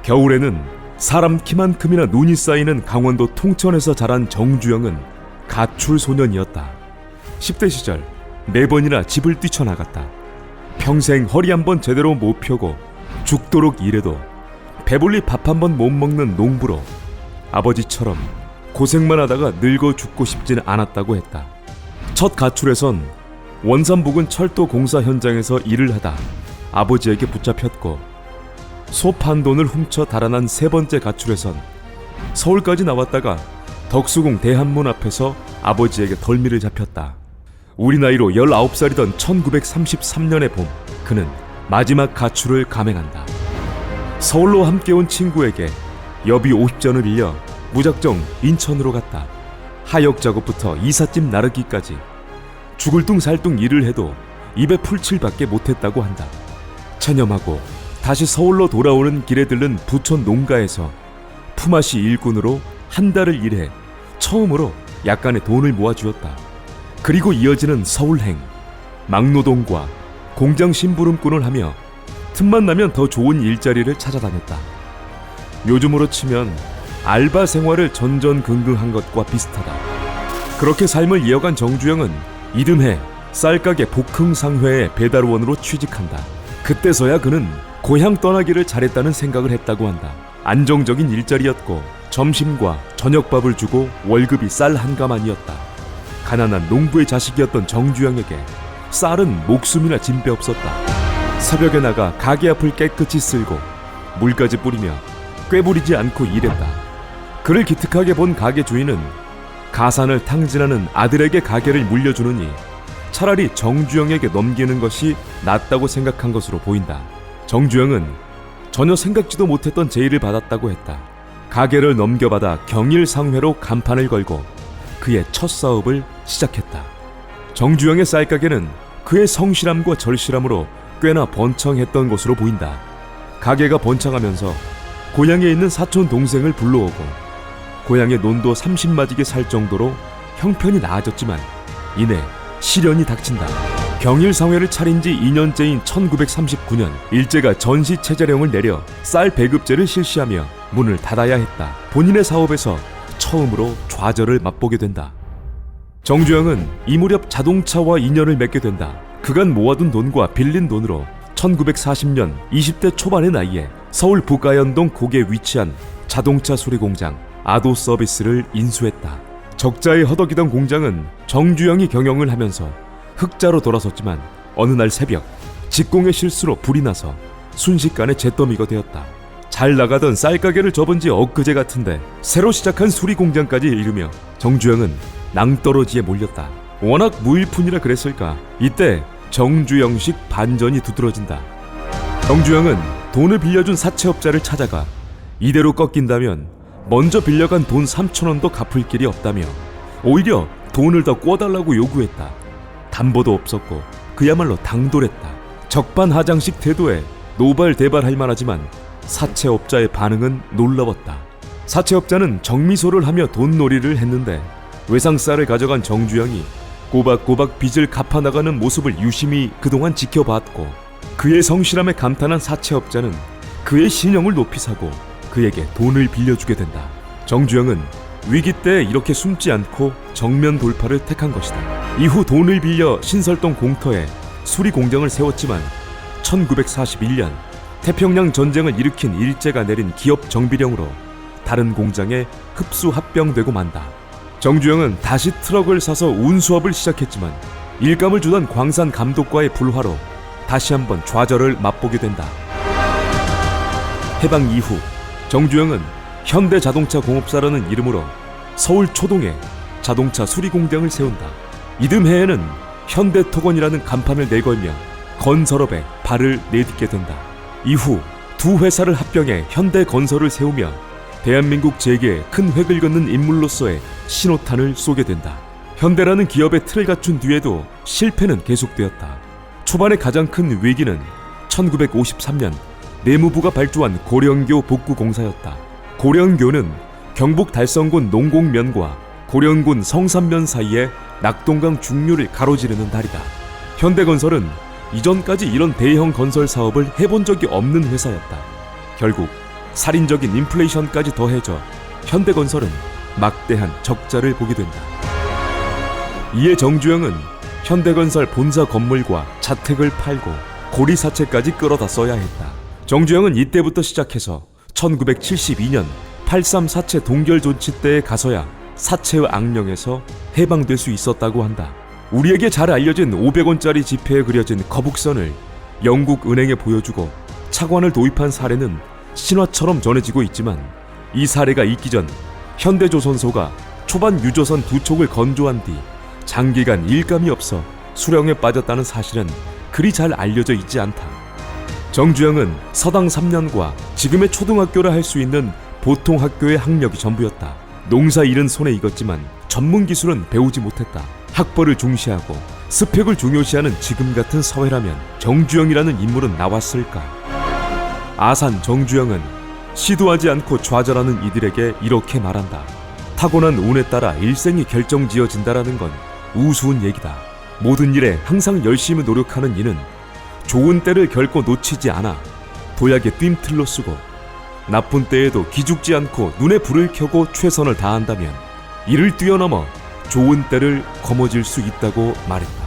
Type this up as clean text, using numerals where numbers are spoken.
겨울에는 사람 키만큼이나 눈이 쌓이는 강원도 통천에서 자란 정주영은 가출 소년이었다. 10대 시절 4번이나 집을 뛰쳐나갔다. 평생 허리 한번 제대로 못 펴고 죽도록 일해도 배불리 밥 한 번 못 먹는 농부로 아버지처럼 고생만 하다가 늙어 죽고 싶지는 않았다고 했다. 첫 가출에선 원산 부근 철도 공사 현장에서 일을 하다 아버지에게 붙잡혔고, 소 판 돈을 훔쳐 달아난 3번째 가출에선 서울까지 나왔다가 덕수궁 대한문 앞에서 아버지에게 덜미를 잡혔다. 우리 나이로 19살이던 1933년의 봄, 그는 마지막 가출을 감행한다. 서울로 함께 온 친구에게 여비 50전을 빌려 무작정 인천으로 갔다. 하역 작업부터 이삿짐 나르기까지 죽을 둥 살 둥 일을 해도 입에 풀칠밖에 못했다고 한다. 체념하고 다시 서울로 돌아오는 길에 들른 부천 농가에서 품앗이 일꾼으로 한 달을 일해 처음으로 약간의 돈을 모아주었다. 그리고 이어지는 서울행, 막노동과 공장 심부름꾼을 하며 틈만 나면 더 좋은 일자리를 찾아다녔다. 요즘으로 치면 알바 생활을 전전긍긍한 것과 비슷하다. 그렇게 삶을 이어간 정주영은 이듬해 쌀가게 복흥상회의 배달원으로 취직한다. 그때서야 그는 고향 떠나기를 잘했다는 생각을 했다고 한다. 안정적인 일자리였고 점심과 저녁밥을 주고 월급이 쌀 한 가마니였다. 가난한 농부의 자식이었던 정주영에게 쌀은 목숨이나 진배 없었다. 새벽에 나가 가게 앞을 깨끗이 쓸고 물까지 뿌리며 꾀부리지 않고 일했다. 그를 기특하게 본 가게 주인은 가산을 탕진하는 아들에게 가게를 물려주느니 차라리 정주영에게 넘기는 것이 낫다고 생각한 것으로 보인다. 정주영은 전혀 생각지도 못했던 제의를 받았다고 했다. 가게를 넘겨받아 경일상회로 간판을 걸고 그의 첫 사업을 시작했다. 정주영의 쌀가게는 그의 성실함과 절실함으로 꽤나 번창했던 것으로 보인다. 가게가 번창하면서 고향에 있는 사촌 동생을 불러오고 고향의 논도 30마디게 살 정도로 형편이 나아졌지만 이내 시련이 닥친다. 경일상회를 차린 지 2년째인 1939년 일제가 전시체자령을 내려 쌀 배급제를 실시하며 문을 닫아야 했다. 본인의 사업에서 처음으로 좌절을 맛보게 된다. 정주영은 이 무렵 자동차와 인연을 맺게 된다. 그간 모아둔 돈과 빌린 돈으로 1940년 20대 초반의 나이에 서울 북가연동 고개에 위치한 자동차 수리공장 아도 서비스를 인수했다. 적자에 허덕이던 공장은 정주영이 경영을 하면서 흑자로 돌아섰지만 어느 날 새벽 직공의 실수로 불이 나서 순식간에 잿더미가 되었다. 잘 나가던 쌀가게를 접은 지 엊그제 같은데 새로 시작한 수리공장까지 이르며 정주영은 낭떠러지에 몰렸다. 워낙 무일푼이라 그랬을까. 이때 정주영식 반전이 두드러진다. 정주영은 돈을 빌려준 사채업자를 찾아가 이대로 꺾인다면 먼저 빌려간 돈 3,000원도 갚을 길이 없다며 오히려 돈을 더 꿔달라고 요구했다. 담보도 없었고 그야말로 당돌했다. 적반하장식 태도에 노발대발할 만하지만 사채업자의 반응은 놀라웠다. 사채업자는 정미소를 하며 돈놀이를 했는데 외상쌀을 가져간 정주영이 꼬박꼬박 빚을 갚아나가는 모습을 유심히 그동안 지켜봤고 그의 성실함에 감탄한 사채업자는 그의 신용을 높이 사고 그에게 돈을 빌려주게 된다. 정주영은 위기 때 이렇게 숨지 않고 정면 돌파를 택한 것이다. 이후 돈을 빌려 신설동 공터에 수리공장을 세웠지만 1941년 태평양 전쟁을 일으킨 일제가 내린 기업 정비령으로 다른 공장에 흡수 합병되고 만다. 정주영은 다시 트럭을 사서 운수업을 시작했지만 일감을 주던 광산 감독과의 불화로 다시 한번 좌절을 맛보게 된다. 해방 이후 정주영은 현대자동차공업사라는 이름으로 서울 초동에 자동차 수리공장을 세운다. 이듬해에는 현대토건이라는 간판을 내걸며 건설업에 발을 내딛게 된다. 이후 두 회사를 합병해 현대건설을 세우며 대한민국 재계에 큰 획을 긋는 인물로서의 신호탄을 쏘게 된다. 현대라는 기업의 틀을 갖춘 뒤에도 실패는 계속되었다. 초반에 가장 큰 위기는 1953년 내무부가 발주한 고령교 복구공사였다. 고령교는 경북 달성군 농곡면과 고령군 성산면 사이에 낙동강 중류를 가로지르는 다리다. 현대건설은 이전까지 이런 대형 건설 사업을 해본 적이 없는 회사였다. 결국 살인적인 인플레이션까지 더해져 현대건설은 막대한 적자를 보게 된다. 이에 정주영은 현대건설 본사 건물과 자택을 팔고 고리사채까지 끌어다 써야 했다. 정주영은 이때부터 시작해서 1972년 8.3 사채 동결 조치 때에 가서야 사채의 악령에서 해방될 수 있었다고 한다. 우리에게 잘 알려진 500원짜리 지폐에 그려진 거북선을 영국 은행에 보여주고 차관을 도입한 사례는 신화처럼 전해지고 있지만, 이 사례가 있기 전 현대조선소가 초반 유조선 2척을 건조한 뒤 장기간 일감이 없어 수령에 빠졌다는 사실은 그리 잘 알려져 있지 않다. 정주영은 서당 3년과 지금의 초등학교라 할 수 있는 보통 학교의 학력이 전부였다. 농사 일은 손에 익었지만 전문 기술은 배우지 못했다. 학벌을 중시하고 스펙을 중요시하는 지금 같은 사회라면 정주영이라는 인물은 나왔을까? 아산 정주영은 시도하지 않고 좌절하는 이들에게 이렇게 말한다. 타고난 운에 따라 일생이 결정지어진다라는 건 우스운 얘기다. 모든 일에 항상 열심히 노력하는 이는 좋은 때를 결코 놓치지 않아 도약의 뜀틀로 쓰고, 나쁜 때에도 기죽지 않고 눈에 불을 켜고 최선을 다한다면 이를 뛰어넘어 좋은 때를 거머쥘 수 있다고 말했다.